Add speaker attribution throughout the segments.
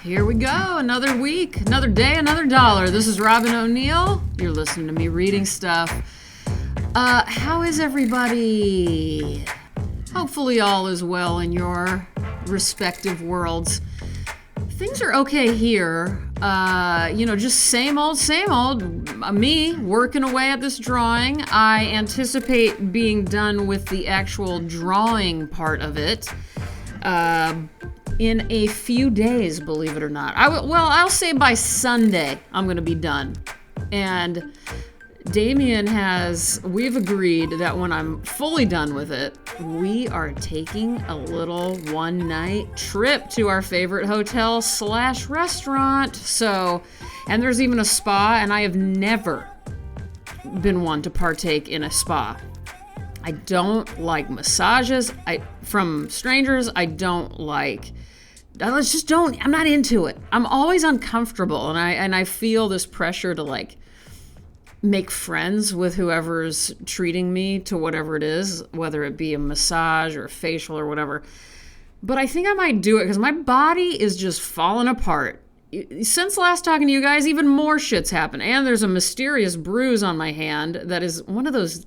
Speaker 1: Here we go. Another week, another day, another dollar. This is Robin O'Neill. You're listening to me reading stuff. How is everybody? Hopefully all is well in your respective worlds. Things are okay here. Just same old. Me working away at this drawing. I anticipate being done with the actual drawing part of it in a few days, believe it or not. I'll say by Sunday I'm going to be done. And Damien we've agreed that when I'm fully done with it, we are taking a little one-night trip to our favorite hotel / restaurant. And there's even a spa, and I have never been one to partake in a spa. I don't like massages from strangers. I'm not into it. I'm always uncomfortable, and I feel this pressure to make friends with whoever's treating me to whatever it is, whether it be a massage or a facial or whatever. But I think I might do it because my body is just falling apart. Since last talking to you guys, even more shit's happened. And there's a mysterious bruise on my hand that is one of those,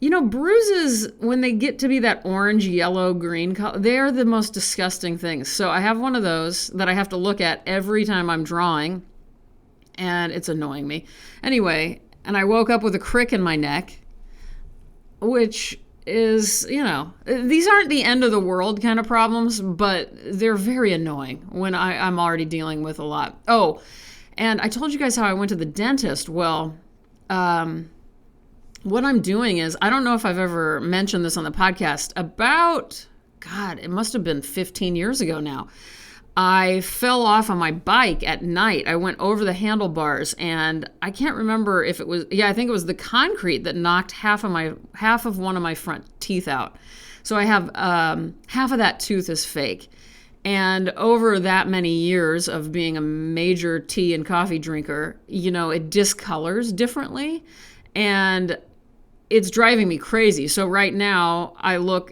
Speaker 1: bruises, when they get to be that orange, yellow, green color, they're the most disgusting things. So I have one of those that I have to look at every time I'm drawing. And it's annoying me. Anyway, and I woke up with a crick in my neck, which is, these aren't the end of the world kind of problems, but they're very annoying when I'm already dealing with a lot. Oh, and I told you guys how I went to the dentist. Well, what I'm doing is, I don't know if I've ever mentioned this on the podcast, it must have been 15 years ago now. I fell off on my bike at night. I went over the handlebars, and I can't remember if it was, I think it was the concrete that knocked half of one of my front teeth out. So I have half of that tooth is fake. And over that many years of being a major tea and coffee drinker, it discolors differently, and it's driving me crazy. So right now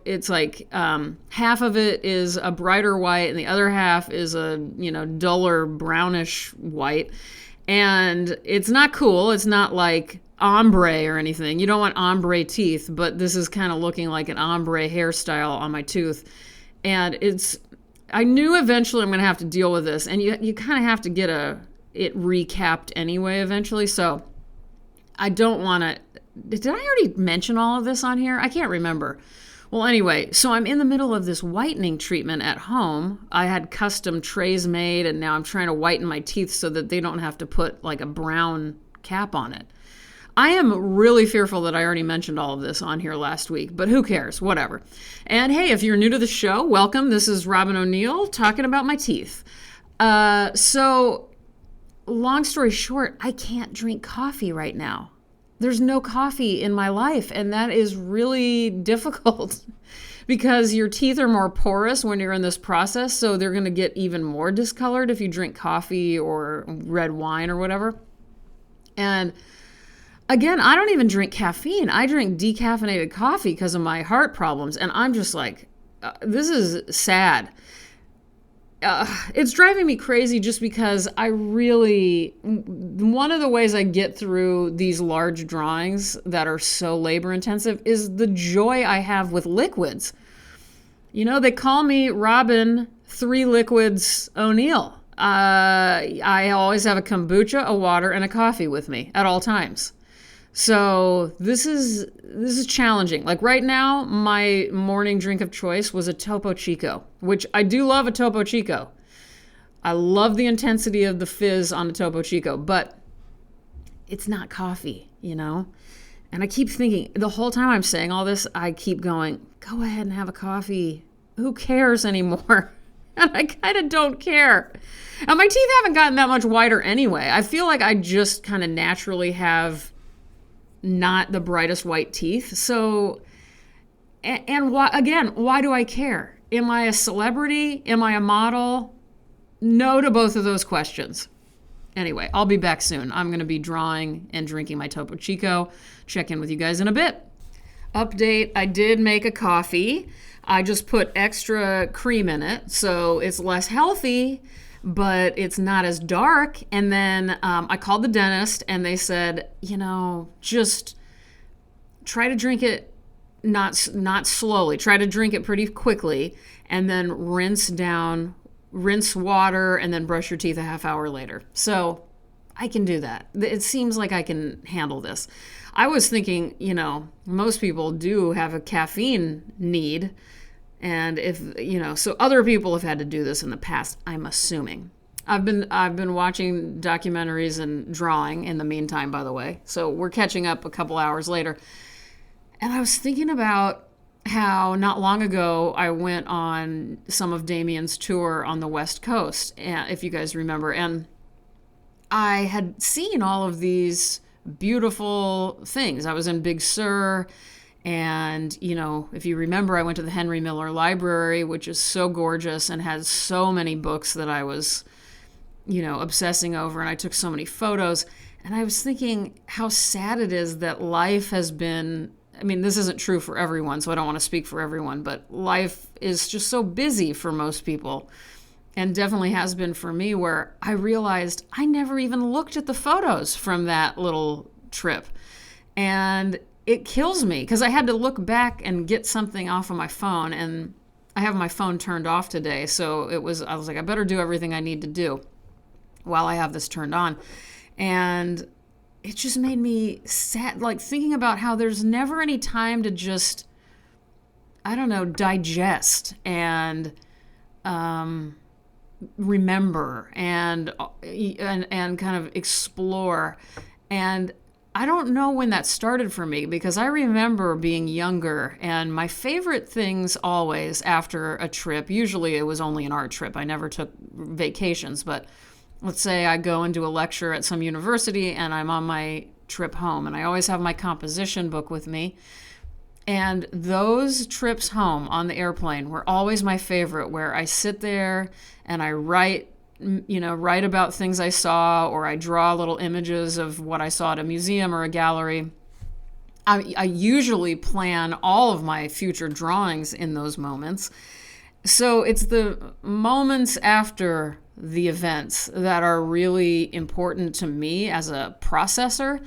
Speaker 1: it's like half of it is a brighter white and the other half is a, duller brownish white. And it's not cool. It's not like ombre or anything. You don't want ombre teeth, but this is kind of looking like an ombre hairstyle on my tooth. And I knew eventually I'm going to have to deal with this. And you kind of have to get it recapped anyway eventually. So I don't want to. Did I already mention all of this on here? I can't remember. Well, anyway, so I'm in the middle of this whitening treatment at home. I had custom trays made, and now I'm trying to whiten my teeth so that they don't have to put like a brown cap on it. I am really fearful that I already mentioned all of this on here last week, but who cares? Whatever. And hey, if you're new to the show, welcome. This is Robin O'Neill talking about my teeth. So long story short, I can't drink coffee right now. There's no coffee in my life, and that is really difficult because your teeth are more porous when you're in this process, so they're going to get even more discolored if you drink coffee or red wine or whatever. And again, I don't even drink caffeine. I drink decaffeinated coffee because of my heart problems, and I'm just like, this is sad. It's driving me crazy just because one of the ways I get through these large drawings that are so labor intensive is the joy I have with liquids. They call me Robin 3 Liquids O'Neill. I always have a kombucha, a water, and a coffee with me at all times. So this is challenging. Like right now, my morning drink of choice was a Topo Chico, which I do love a Topo Chico. I love the intensity of the fizz on a Topo Chico, but it's not coffee, And I keep thinking, the whole time I'm saying all this, I keep going, go ahead and have a coffee. Who cares anymore? And I kind of don't care. And my teeth haven't gotten that much whiter anyway. I feel like I just kind of naturally have not the brightest white teeth. So, and why do I care? Am I a celebrity? Am I a model? No to both of those questions. Anyway, I'll be back soon. I'm going to be drawing and drinking my Topo Chico. Check in with you guys in a bit. Update, I did make a coffee. I just put extra cream in it, so it's less healthy. but it's not as dark. And then I called the dentist and they said, just try to drink it not slowly. Try to drink it pretty quickly and then rinse water and then brush your teeth a half hour later. So I can do that. It seems like I can handle this. I was thinking, most people do have a caffeine need. And so other people have had to do this in the past, I'm assuming. I've been watching documentaries and drawing in the meantime, by the way. So we're catching up a couple hours later. And I was thinking about how not long ago I went on some of Damien's tour on the West Coast, if you guys remember. And I had seen all of these beautiful things. I was in Big Sur, and, if you remember, I went to the Henry Miller Library, which is so gorgeous and has so many books that I was, obsessing over, and I took so many photos. And I was thinking how sad it is that life has been, this isn't true for everyone, so I don't want to speak for everyone, but life is just so busy for most people. And definitely has been for me, where I realized I never even looked at the photos from that little trip. And it kills me because I had to look back and get something off of my phone. And I have my phone turned off today. So I was like, I better do everything I need to do while I have this turned on. And it just made me sad, like thinking about how there's never any time to just, digest and, remember and kind of explore. And I don't know when that started for me, because I remember being younger and my favorite things always after a trip, usually it was only an art trip. I never took vacations, but let's say I go and do a lecture at some university and I'm on my trip home, and I always have my composition book with me. And those trips home on the airplane were always my favorite, where I sit there and I write about things I saw, or I draw little images of what I saw at a museum or a gallery. I usually plan all of my future drawings in those moments. So it's the moments after the events that are really important to me as a processor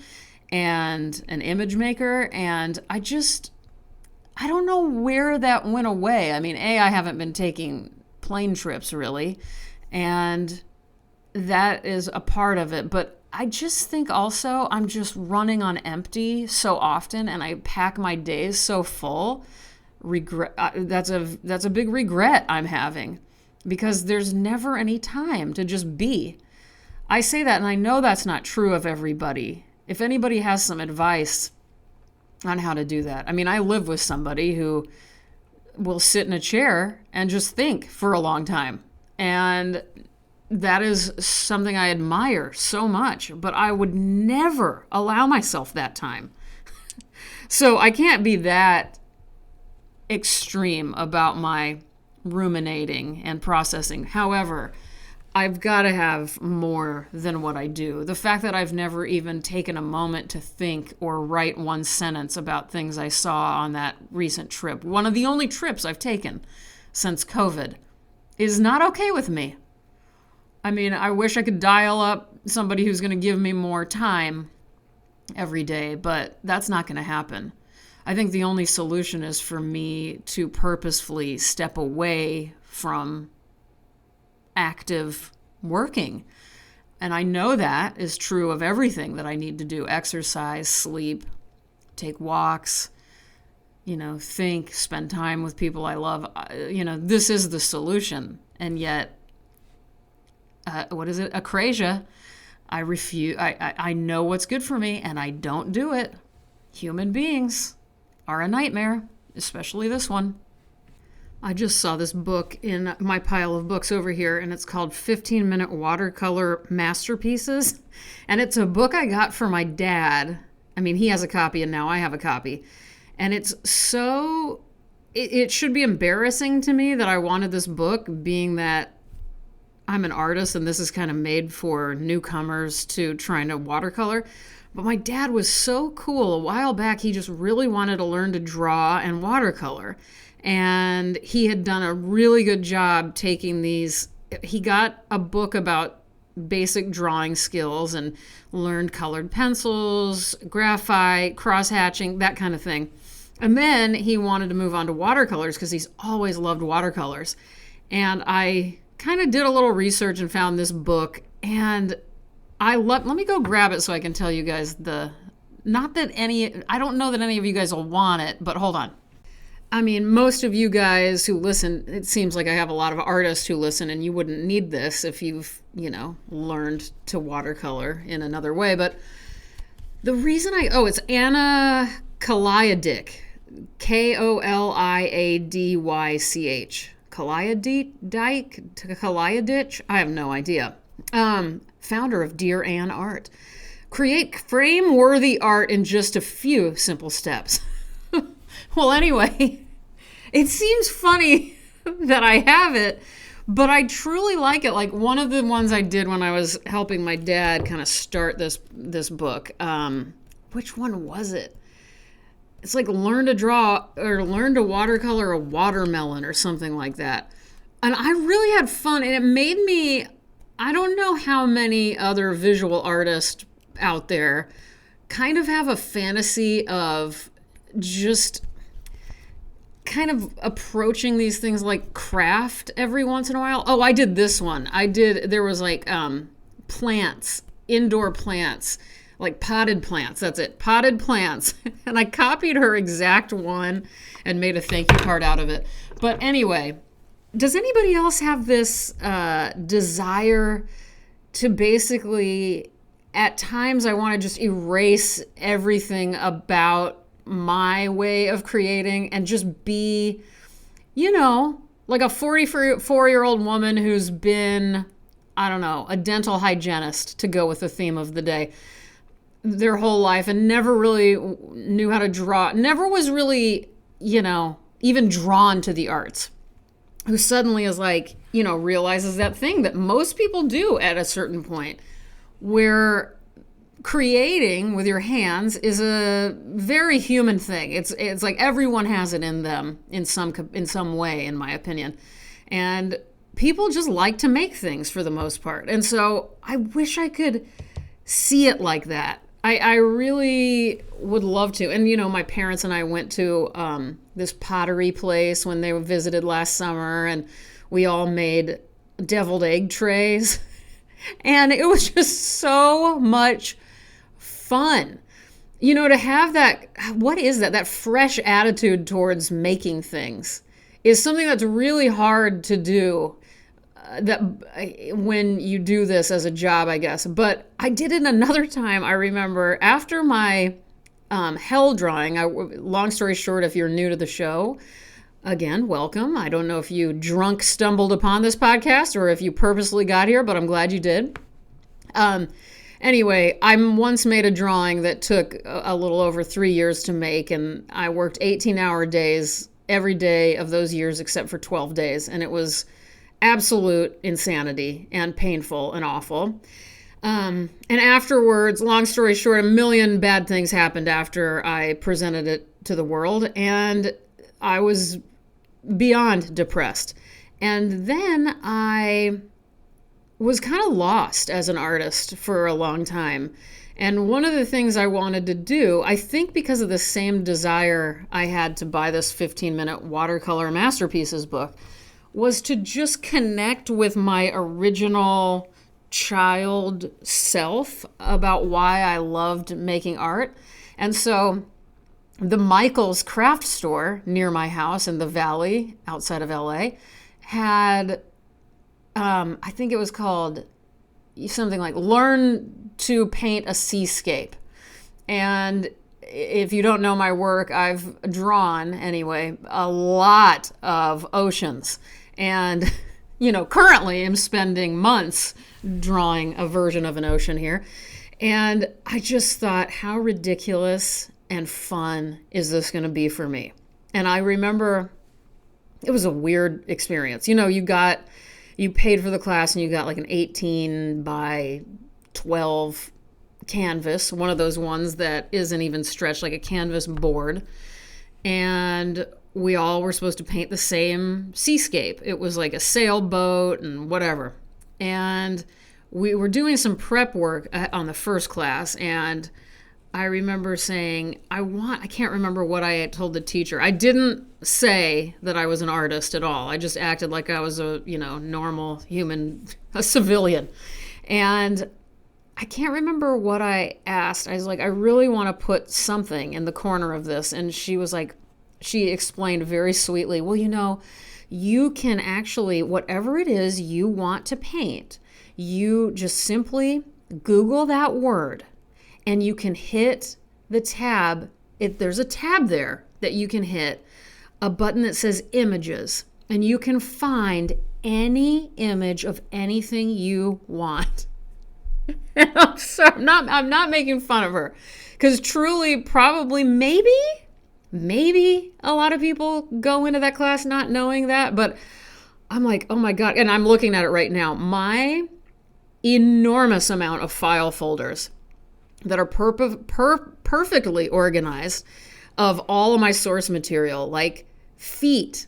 Speaker 1: and an image maker. And I don't know where that went away. I haven't been taking plane trips really, and that is a part of it. But I just think also I'm just running on empty so often, and I pack my days so full. That's a big regret I'm having, because there's never any time to just be. I say that, and I know that's not true of everybody. If anybody has some advice on how to do that. I live with somebody who will sit in a chair and just think for a long time. And that is something I admire so much, but I would never allow myself that time. So I can't be that extreme about my ruminating and processing. However, I've got to have more than what I do. The fact that I've never even taken a moment to think or write one sentence about things I saw on that recent trip, one of the only trips I've taken since COVID, is not okay with me. I wish I could dial up somebody who's going to give me more time every day, but that's not going to happen. I think the only solution is for me to purposefully step away from active working. And I know that is true of everything that I need to do: exercise, sleep, take walks, think, spend time with people I love. This is the solution. And yet, what is it? Acrasia. I refuse. I know what's good for me, and I don't do it. Human beings are a nightmare, especially this one. I just saw this book in my pile of books over here, and it's called 15-Minute Watercolor Masterpieces. And it's a book I got for my dad. He has a copy, and now I have a copy. And it's so... It should be embarrassing to me that I wanted this book, being that I'm an artist, and this is kind of made for newcomers to trying to watercolor. But my dad was so cool. A while back, he just really wanted to learn to draw and watercolor. And he had done a really good job taking these he got a book about basic drawing skills and learned colored pencils, graphite, cross-hatching, that kind of thing. And then he wanted to move on to watercolors because he's always loved watercolors. And I kind of did a little research and found this book, and let me go grab it so I can tell you guys I don't know that any of you guys will want it, but hold on. I mean, most of you guys who listen, it seems like I have a lot of artists who listen, and you wouldn't need this if you've, learned to watercolor in another way. But the reason it's Anna Koliadyk, Koliadych. Koliadych? I have no idea. Founder of Dear Ann Art. Create frame-worthy art in just a few simple steps. Well, anyway, it seems funny that I have it, but I truly like it. Like one of the ones I did when I was helping my dad kind of start this book. Which one was it? It's like learn to draw or learn to watercolor a watermelon or something like that. And I really had fun, and it made me, I don't know how many other visual artists out there kind of have a fantasy of just kind of approaching these things like craft every once in a while. Oh, I did this one. There was like plants, indoor plants, like potted plants. That's it, potted plants. And I copied her exact one and made a thank you card out of it. But anyway, does anybody else have this desire to basically, at times I want to just erase everything about my way of creating and just be, like a 44-year-old woman who's been, I don't know, a dental hygienist, to go with the theme of the day, their whole life, and never really knew how to draw, never was really, even drawn to the arts, who suddenly is like, realizes that thing that most people do at a certain point, where creating with your hands is a very human thing. It's like everyone has it in them in some way, in my opinion. And people just like to make things for the most part. And so I wish I could see it like that. I really would love to. And, my parents and I went to this pottery place when they visited last summer, and we all made deviled egg trays. And it was just so much fun, to have that, what is that fresh attitude towards making things is something that's really hard to do that when you do this as a job, I guess. But I did it another time. I remember after my hell drawing, long story short, if you're new to the show, again, welcome. I don't know if you drunk stumbled upon this podcast or if you purposely got here, but I'm glad you did. Anyway, I once made a drawing that took a little over 3 years to make, and I worked 18-hour days every day of those years except for 12 days, and it was absolute insanity and painful and awful. And afterwards, long story short, a million bad things happened after I presented it to the world, and I was beyond depressed. And then I was kind of lost as an artist for a long time. And one of the things I wanted to do, I think because of the same desire I had to buy this 15-minute watercolor masterpieces book, was to just connect with my original child self about why I loved making art. And so the Michael's craft store near my house in the valley outside of LA had, I think it was called something like Learn to Paint a Seascape. And if you don't know my work, I've drawn, anyway, a lot of oceans. And, currently I'm spending months drawing a version of an ocean here. And I just thought, how ridiculous and fun is this going to be for me? And I remember it was a weird experience. You paid for the class and you got like an 18 by 12 canvas, one of those ones that isn't even stretched, like a canvas board. And we all were supposed to paint the same seascape. It was like a sailboat and whatever. And we were doing some prep work on the first class, and I remember saying, I can't remember what I had told the teacher. I didn't say that I was an artist at all. I just acted like I was a, normal human, a civilian. And I can't remember what I asked. I was like, I really want to put something in the corner of this. And she was like, she explained very sweetly, well, you can actually, whatever it is you want to paint, you just simply Google that word and you can hit the tab. There's a tab there that you can hit, a button that says images, and you can find any image of anything you want. And I'm not making fun of her, because truly, probably, maybe a lot of people go into that class not knowing that, but I'm like, oh my God. And I'm looking at it right now. My enormous amount of file folders that are perfectly organized of all of my source material, like feet,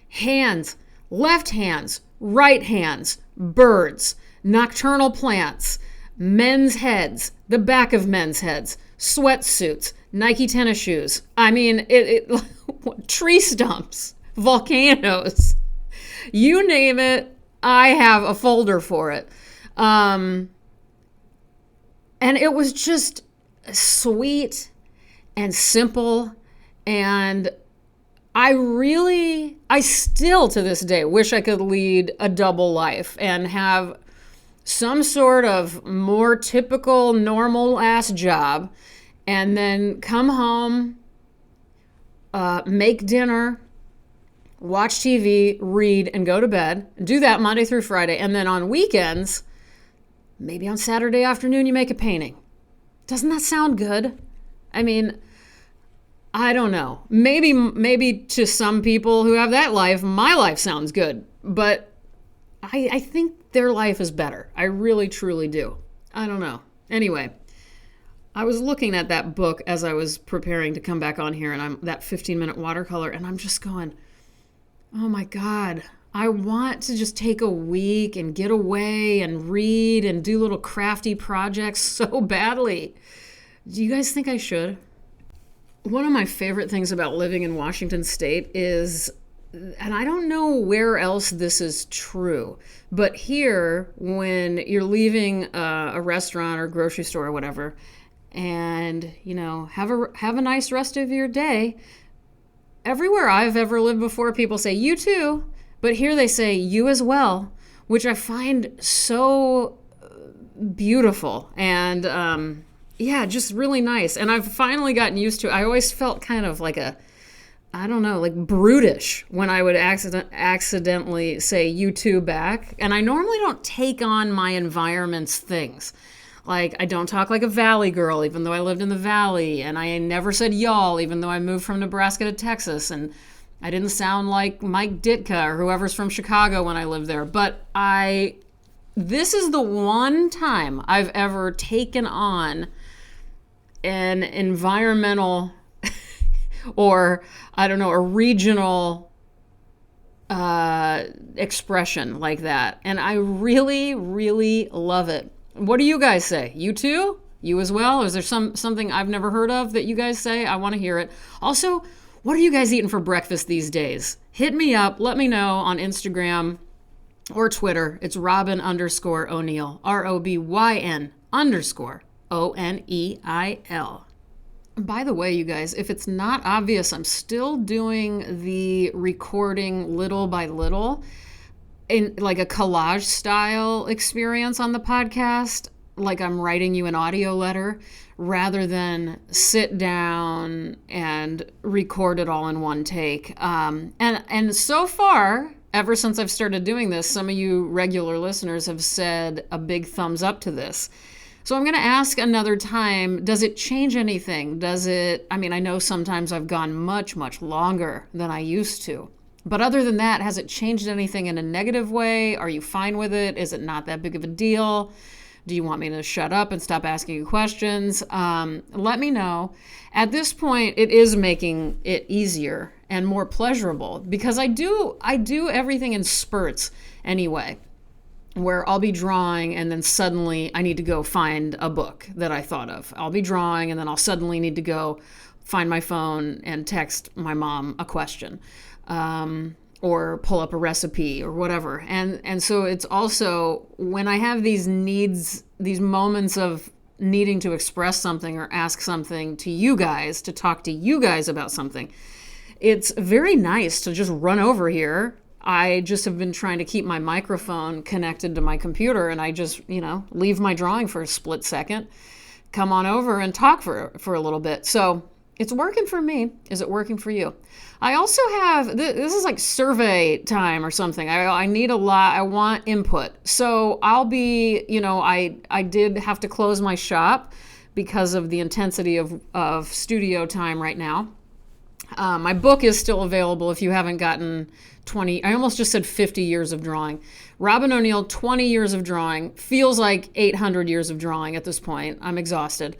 Speaker 1: hands, left hands, right hands, birds, nocturnal plants, men's heads, the back of men's heads, sweatsuits, Nike tennis shoes. I mean, tree stumps, volcanoes, you name it, I have a folder for it. And it was just sweet and simple. And I still to this day wish I could lead a double life and have some sort of more typical, normal ass job, and then come home, make dinner, watch TV, read, and go to bed. Do that Monday through Friday. And then on weekends, maybe on Saturday afternoon, you make a painting. Doesn't that sound good? I mean, I don't know. Maybe to some people who have that life, my life sounds good. But I think their life is better. I really, truly do. I don't know. Anyway, I was looking at that book as I was preparing to come back on here, and I'm that 15-minute watercolor, and I'm just going, oh my God, I want to just take a week and get away and read and do little crafty projects so badly. Do you guys think I should? One of my favorite things about living in Washington State is, and I don't know where else this is true, but here, when you're leaving a restaurant or grocery store or whatever, and, have a nice rest of your day, everywhere I've ever lived before, people say, you too, but here they say, you as well, which I find so beautiful and, just really nice. And I've finally gotten used to it. I always felt kind of like brutish when I would accidentally say you too back. And I normally don't take on my environment's things. Like, I don't talk like a valley girl, even though I lived in the valley. And I never said y'all, even though I moved from Nebraska to Texas. And I didn't sound like Mike Ditka or whoever's from Chicago when I lived there. But this is the one time I've ever taken on an environmental or, I don't know, a regional expression like that. And I really, really love it. What do you guys say? You too? You as well? Is there something I've never heard of that you guys say? I want to hear it. Also, what are you guys eating for breakfast these days? Hit me up. Let me know on Instagram or Twitter. It's Robin_O'Neil. ROBYN_ONEIL. By the way, you guys, if it's not obvious, I'm still doing the recording little by little in like a collage style experience on the podcast, like I'm writing you an audio letter rather than sit down and record it all in one take. And so far, ever since I've started doing this, some of you regular listeners have said a big thumbs up to this. So I'm going to ask another time, does it change anything? I know sometimes I've gone much, much longer than I used to. But other than that, has it changed anything in a negative way? Are you fine with it? Is it not that big of a deal? Do you want me to shut up and stop asking you questions? Let me know. At this point, it is making it easier and more pleasurable, because I do everything in spurts anyway, where I'll be drawing and then suddenly I need to go find a book that I thought of. I'll be drawing and then I'll suddenly need to go find my phone and text my mom a question, or pull up a recipe or whatever. And so it's also when I have these needs, these moments of needing to express something or ask something to you guys, to talk to you guys about something, it's very nice to just run over here. I just have been trying to keep my microphone connected to my computer, and I just, leave my drawing for a split second, come on over and talk for a little bit. So it's working for me. Is it working for you? I also have, this is like survey time or something. I need a lot. I want input. So I'll be, I did have to close my shop because of the intensity of studio time right now. My book is still available if you haven't gotten 20, I almost just said 50 years of drawing. Robin O'Neill, 20 years of drawing. Feels like 800 years of drawing at this point. I'm exhausted.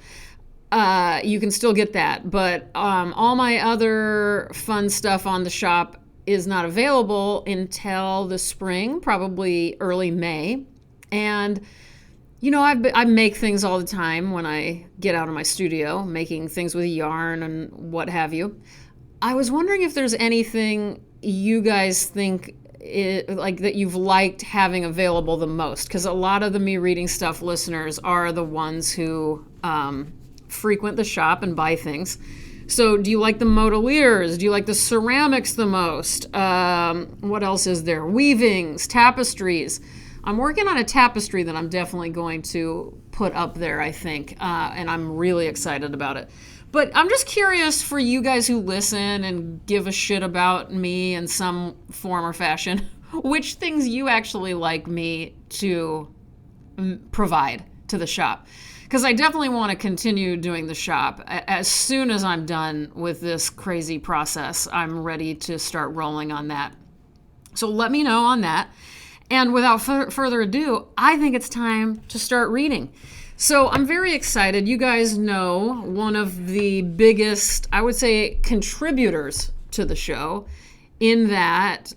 Speaker 1: You can still get that. But all my other fun stuff on the shop is not available until the spring, probably early May. And, I make things all the time when I get out of my studio, making things with yarn and what have you. I was wondering if there's anything you guys think that you've liked having available the most, because a lot of the Me Reading Stuff listeners are the ones who frequent the shop and buy things. So do you like the modeliers? Do you like the ceramics the most? What else is there? Weavings, tapestries. I'm working on a tapestry that I'm definitely going to put up there, I think, and I'm really excited about it. But I'm just curious for you guys who listen and give a shit about me in some form or fashion, which things you actually like me to provide to the shop. Because I definitely want to continue doing the shop. As soon as I'm done with this crazy process, I'm ready to start rolling on that. So let me know on that. And without further ado, I think it's time to start reading. So I'm very excited. You guys know one of the biggest, I would say, contributors to the show, in that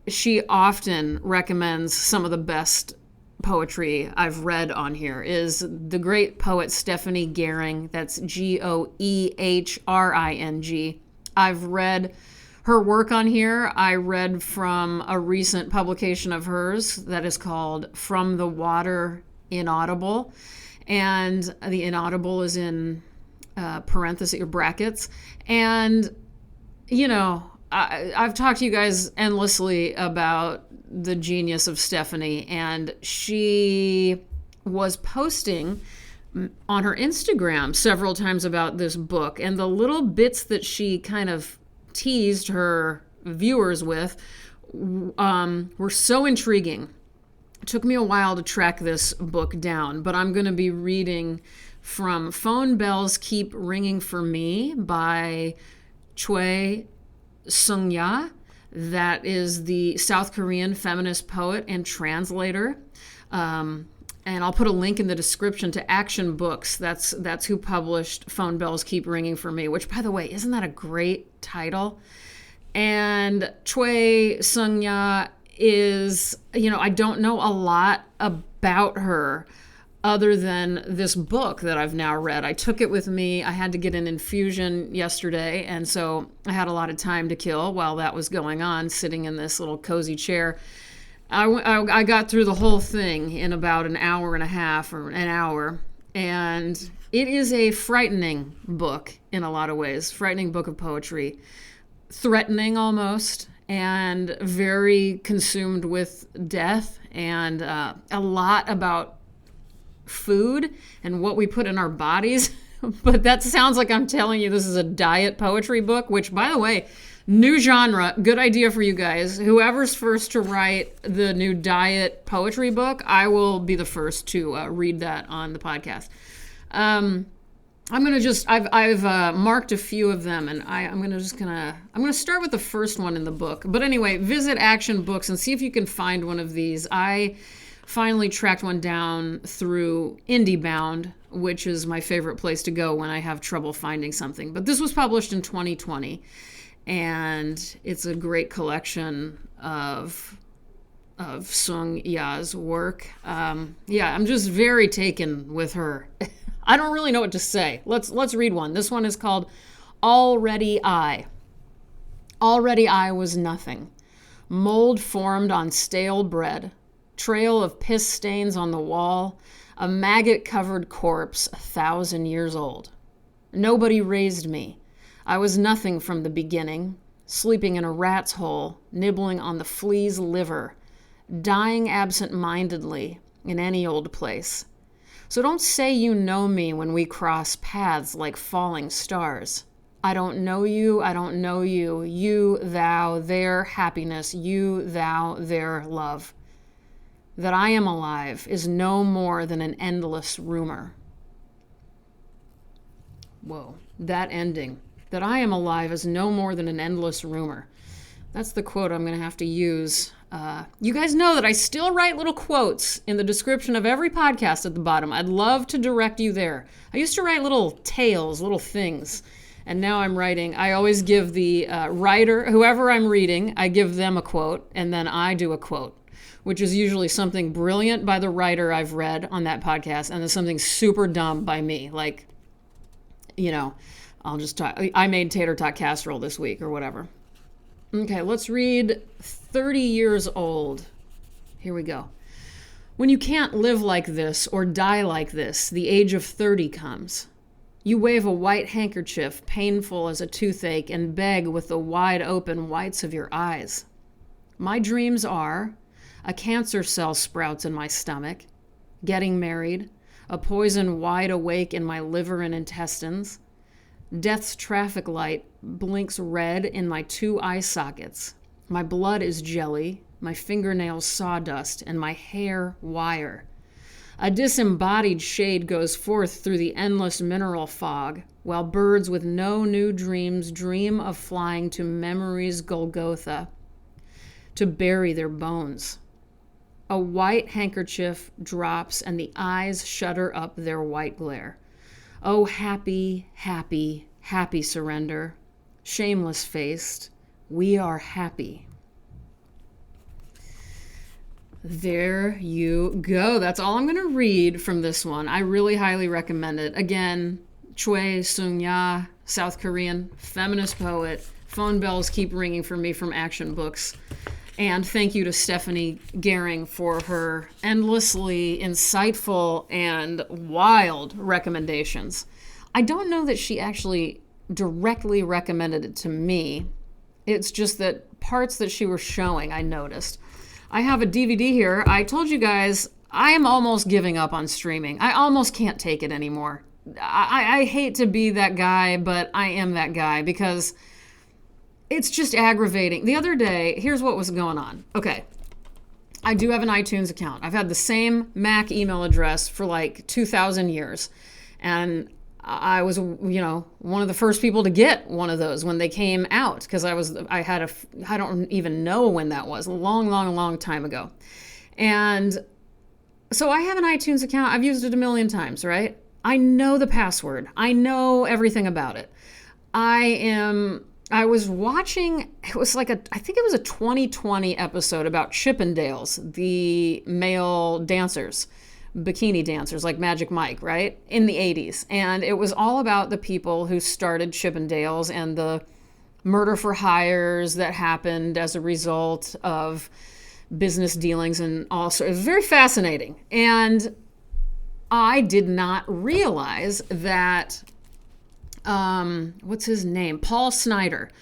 Speaker 1: she often recommends some of the best poetry I've read on here, is the great poet Stephanie Gehring. That's Goehring. I've read her work on here. I read from a recent publication of hers that is called From the Water Inaudible. And the inaudible is in parentheses or brackets. And, I've talked to you guys endlessly about the genius of Stephanie. And she was posting on her Instagram several times about this book. And the little bits that she kind of teased her viewers with were so intriguing. It took me a while to track this book down, but I'm going to be reading from Phone Bells Keep Ringing for Me by Choi Seungja. That is the South Korean feminist poet and translator. And I'll put a link in the description to Action Books. That's who published Phone Bells Keep Ringing for Me, which, by the way, isn't that a great title? And Choi Seungja is, I don't know a lot about her other than this book that I've now read. I took it with me. I had to get an infusion yesterday, and so I had a lot of time to kill while that was going on, sitting in this little cozy chair. I got through the whole thing in about an hour and a half or an hour, and it is a frightening book in a lot of ways. Frightening book of poetry. Threatening almost, and very consumed with death, and a lot about food and what we put in our bodies. But that sounds like I'm telling you this is a diet poetry book, which, by the way, new genre, good idea for you guys. Whoever's first to write the new diet poetry book, I will be the first to read that on the podcast. I've marked a few of them, and I'm gonna start with the first one in the book. But anyway, visit Action Books and see if you can find one of these. I finally tracked one down through IndieBound, which is my favorite place to go when I have trouble finding something. But this was published in 2020, and it's a great collection of Seungja's work. Yeah, I'm just very taken with her. I don't really know what to say. Let's read one. This one is called Already I. Already I was nothing. Mold formed on stale bread. Trail of piss stains on the wall. A maggot-covered corpse 1,000 years old. Nobody raised me. I was nothing from the beginning. Sleeping in a rat's hole. Nibbling on the flea's liver. Dying absent-mindedly in any old place. So don't say you know me when we cross paths like falling stars. I don't know you, I don't know you. You, thou, their happiness. You, thou, their love. That I am alive is no more than an endless rumor. Whoa, that ending. That I am alive is no more than an endless rumor. That's the quote I'm going to have to use. You guys know that I still write little quotes in the description of every podcast at the bottom. I'd love to direct you there. I used to write little tales, little things. And now I'm writing. I always give the writer, whoever I'm reading, I give them a quote, and then I do a quote, which is usually something brilliant by the writer I've read on that podcast, and then something super dumb by me. Like, I'll just talk. I made tater tot casserole this week or whatever. Okay, let's read 30 Years Old. Here we go. When you can't live like this or die like this, the age of 30 comes. You wave a white handkerchief, painful as a toothache, and beg with the wide open whites of your eyes. My dreams are a cancer cell sprouts in my stomach, getting married, a poison wide awake in my liver and intestines. Death's traffic light blinks red in my 2 eye sockets. My blood is jelly, my fingernails sawdust, and my hair wire. A disembodied shade goes forth through the endless mineral fog, while birds with no new dreams dream of flying to memory's Golgotha to bury their bones. A white handkerchief drops and the eyes shudder up their white glare. Oh, happy, happy, happy surrender. Shameless-faced, we are happy. There you go. That's all I'm going to read from this one. I really highly recommend it. Again, Choi Seungja, South Korean feminist poet. Phone bells keep ringing for me from Action Books. And thank you to Stephanie Gehring for her endlessly insightful and wild recommendations. I don't know that she actually directly recommended it to me. It's just that parts that she was showing, I noticed. I have a DVD here. I told you guys, I am almost giving up on streaming. I almost can't take it anymore. I hate to be that guy, but I am that guy because it's just aggravating. The other day, here's what was going on. Okay, I do have an iTunes account. I've had the same Mac email address for like 2,000 years. And I was, one of the first people to get one of those when they came out because I don't even know when that was, a long time ago. And so I have an iTunes account. I've used it a million times, right? I know the password. I know everything about it. I was watching, I think it was a 2020 episode about Chippendales, the male dancers. Bikini dancers like Magic Mike, right? In the 80s. And it was all about the people who started Chippendales and the murder for hires that happened as a result of business dealings and all sorts. It was very fascinating. And I did not realize that, what's his name? Paul Snider,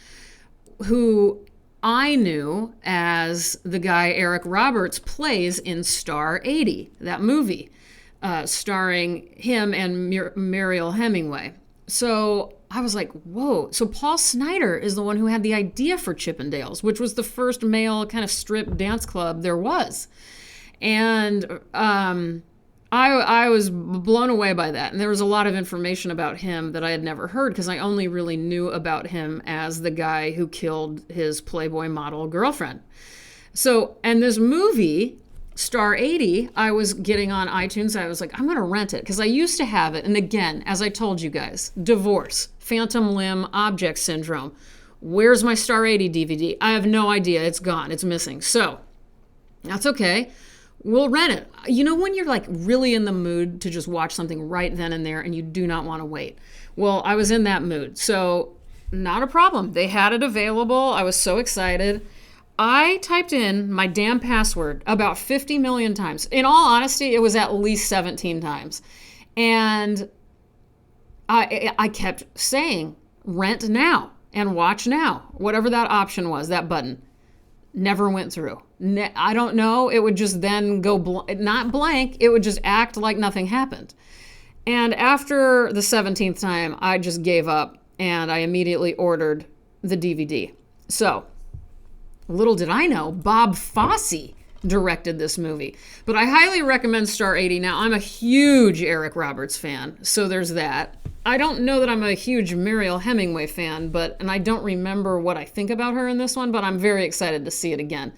Speaker 1: who I knew as the guy Eric Roberts plays in Star 80, that movie, starring him and Mariel Hemingway. So I was like, whoa. So Paul Snider is the one who had the idea for Chippendales, which was the first male kind of strip dance club there was. And I was blown away by that. And there was a lot of information about him that I had never heard because I only really knew about him as the guy who killed his Playboy model girlfriend. So, and this movie, Star 80, I was getting on iTunes. I was like, I'm going to rent it because I used to have it. And again, as I told you guys, divorce, phantom limb, object syndrome. Where's my Star 80 DVD? I have no idea. It's gone. It's missing. So that's okay. We'll rent it. You know, when you're like really in the mood to just watch something right then and there and you do not want to wait. Well, I was in that mood. So not a problem. They had it available. I was so excited. I typed in my damn password about 50 million times. In all honesty, it was at least 17 times. And I kept saying, rent now and watch now. Whatever that option was, that button. Never went through. I don't know. It would just then go, not blank. It would just act like nothing happened. And after the 17th time, I just gave up and I immediately ordered the DVD. So, little did I know, Bob Fosse directed this movie. But I highly recommend Star 80. Now, I'm a huge Eric Roberts fan, so there's that. I don't know that I'm a huge Mariel Hemingway fan, and I don't remember what I think about her in this one, but I'm very excited to see it again.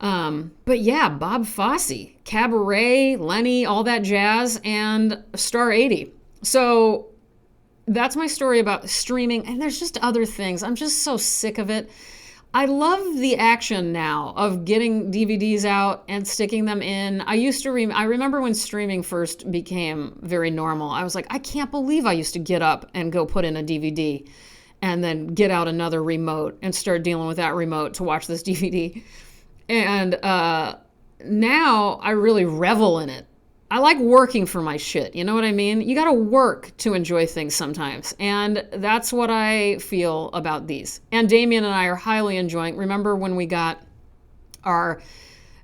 Speaker 1: But yeah, Bob Fosse, Cabaret, Lenny, all that jazz, and Star 80. So that's my story about streaming, and there's just other things. I'm just so sick of it. I love the action now of getting DVDs out and sticking them in. I remember when streaming first became very normal. I was like, I can't believe I used to get up and go put in a DVD and then get out another remote and start dealing with that remote to watch this DVD. And now I really revel in it. I like working for my shit. You know what I mean? You got to work to enjoy things sometimes. And that's what I feel about these. And Damien and I are highly enjoying. Remember when we got our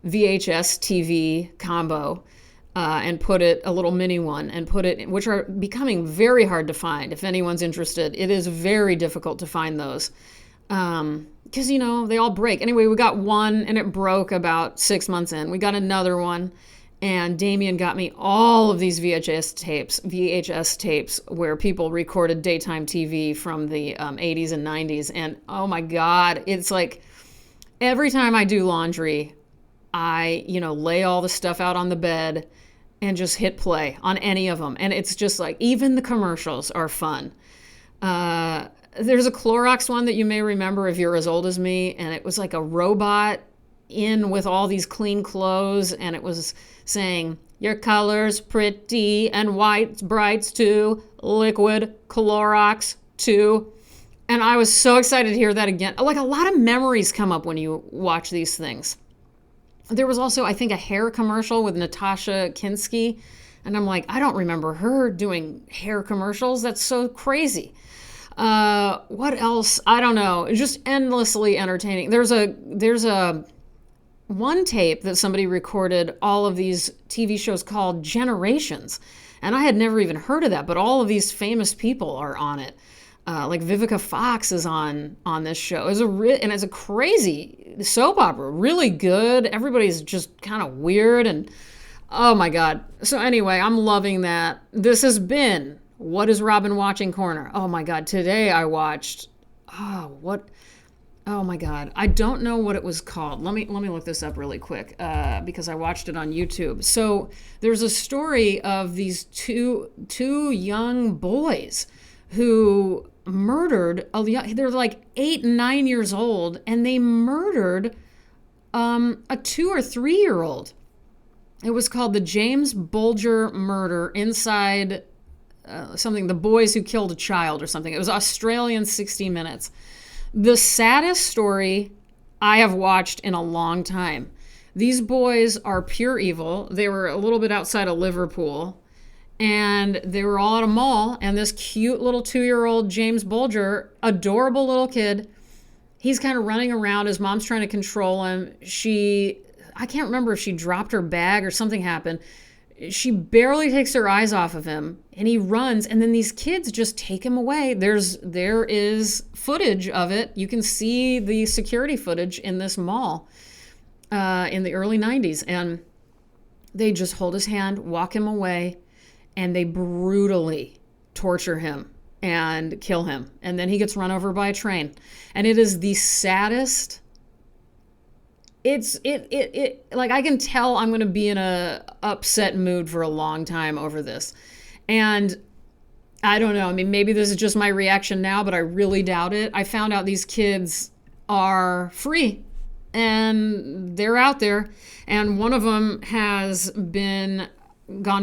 Speaker 1: VHS TV combo and put it, a little mini one, and put it, which are becoming very hard to find. If anyone's interested, it is very difficult to find those. Because, you know, they all break. Anyway, we got one and it broke about 6 months in. We got another one. And Damien got me all of these VHS tapes where people recorded daytime TV from the 80s and 90s. And oh my God, it's like every time I do laundry, I, lay all the stuff out on the bed and just hit play on any of them. And it's just like, even the commercials are fun. There's a Clorox one that you may remember if you're as old as me. And it was like a robot in with all these clean clothes, and it was saying, your color's pretty and white's brights too, liquid Clorox too. And I was so excited to hear that again. Like, a lot of memories come up when you watch these things. There was also, I think, a hair commercial with Natasha Kinski, and I'm like, I don't remember her doing hair commercials. That's so crazy. What else? I don't know. Just endlessly entertaining. There's a one tape that somebody recorded all of these TV shows called Generations. And I had never even heard of that, but all of these famous people are on it. Like Vivica Fox is on this show. It's a crazy soap opera, really good. Everybody's just kind of weird and oh my God. So anyway, I'm loving that. This has been What is Robin Watching Corner. Oh my God. Today I watched, oh my God. I don't know what it was called. Let me look this up really quick because I watched it on YouTube. So there's a story of these two young boys who murdered, they're like 8 and 9 years old, and they murdered a 2 or 3 year old. It was called the James Bulger murder inside something, The Boys Who Killed a Child or something. It was Australian 60 Minutes. The saddest story I have watched in a long time. These boys are pure evil. They were a little bit outside of Liverpool, and they were all at a mall, and this cute little 2-year-old James Bulger, adorable little kid, he's kind of running around. His mom's trying to control him. I can't remember if she dropped her bag or something happened. She barely takes her eyes off of him, and he runs, and then these kids just take him away. There is footage of it. You can see the security footage in this mall in the early 90s, and they just hold his hand, walk him away, and they brutally torture him and kill him. And then he gets run over by a train. And it is the saddest. Like, I can tell I'm going to be in a upset mood for a long time over this. And I don't know. I mean, maybe this is just my reaction now, but I really doubt it. I found out these kids are free and they're out there. And one of them has gone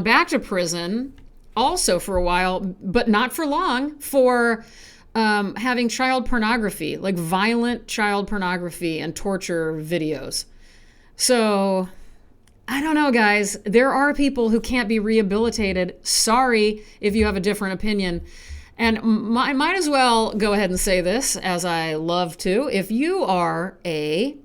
Speaker 1: back to prison also for a while, but not for long, for having child pornography, like violent child pornography and torture videos. So I don't know, guys. There are people who can't be rehabilitated. Sorry if you have a different opinion. And I might as well go ahead and say this, as I love to. If you are a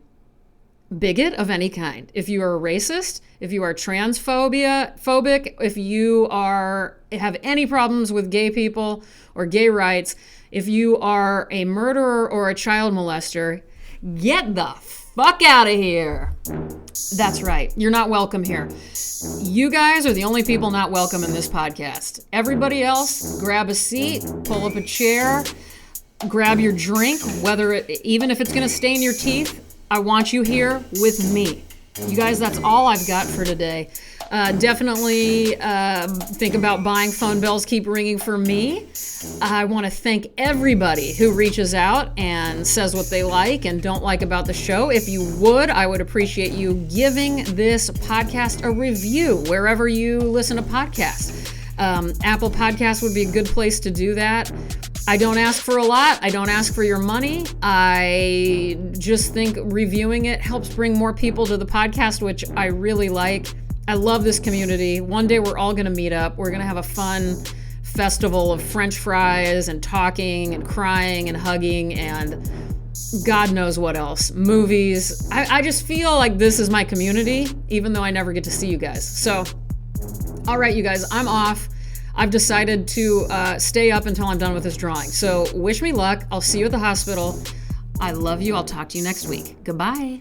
Speaker 1: bigot of any kind, if you are a racist, if you are phobic, if you have any problems with gay people or gay rights, if you are a murderer or a child molester, get the fuck out of here. That's right. You're not welcome here. You guys are the only people not welcome in this podcast. Everybody else, grab a seat, pull up a chair, grab your drink, even if it's going to stain your teeth. I want you here with me. You guys, that's all I've got for today. Definitely think about buying phone bells keep ringing for me. I want to thank everybody who reaches out and says what they like and don't like about the show. If you would, I would appreciate you giving this podcast a review wherever you listen to podcasts. Apple Podcasts would be a good place to do that. I don't ask for a lot. I don't ask for your money. I just think reviewing it helps bring more people to the podcast, which I really like. I love this community. One day we're all going to meet up. We're going to have a fun festival of French fries and talking and crying and hugging and God knows what else. Movies. I just feel like this is my community, even though I never get to see you guys. So, all right, you guys, I'm off. I've decided to stay up until I'm done with this drawing. So wish me luck. I'll see you at the hospital. I love you. I'll talk to you next week. Goodbye.